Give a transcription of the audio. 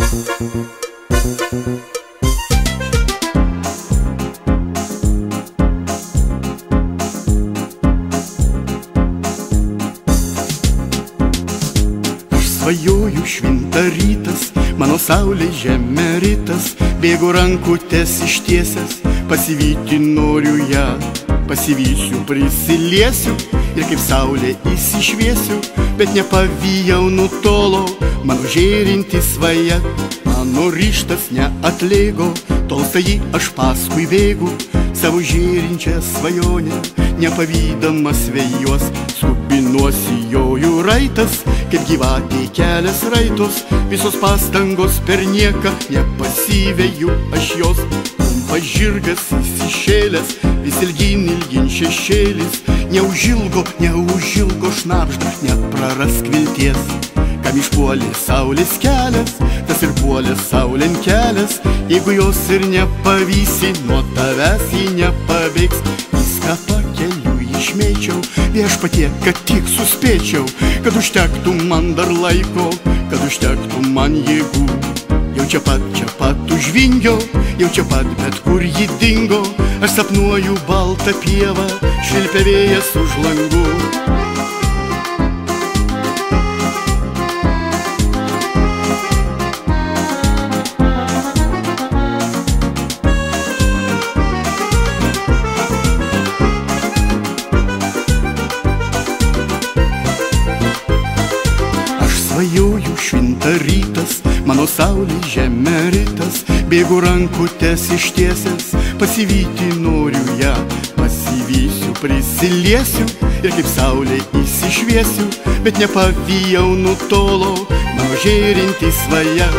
Svajoju švinta rytas, mano saulė žemė rytas, bėgu rankutės ištiesęs, pasivyti noriu ją, pasivysiu, prisiliesiu ir kaip saulė įsišviesiu, bet nepavijau nutolo, mano žėrinti svaja, mano ryžtas neatlėgo, tolsta jį aš paskui bėgu, savo žėrinčią svajonę, nepavydamas vėjos, skubinuosi joju raitas, kaip gyvatė kelias raitos, visos pastangos per nieką, nepasiveju aš jos. Trumpas žirgas įsišėlęs, vis ilgin šešėlis, neužilgo šnabžda, neprarask vilties. Kam išpuolė saulės kelias, tas ir puolė saulėn kelias, jeigu jos ir nepavysi, nuo tavęs jį nepaveiks. Viską pakeliu išmėčiau, viešpatie, kad tik suspėčiau, kad užtektų man dar laiko, kad užtektų man jėgų. Jau čia pat už vingio, jau čia pat bet kur ji dingo, aš sapnuoju baltą pievą, švilpia vėjas už langų. Svajoju švinta rytas, mano saulė žemė rytas, bėgu rankutės ištiesęs, pasivyti noriu ją, pasivysiu, prisiliesiu ir kaip saulė įsišviesiu, bet nepavijau nutolo, mano žėrinti svaja.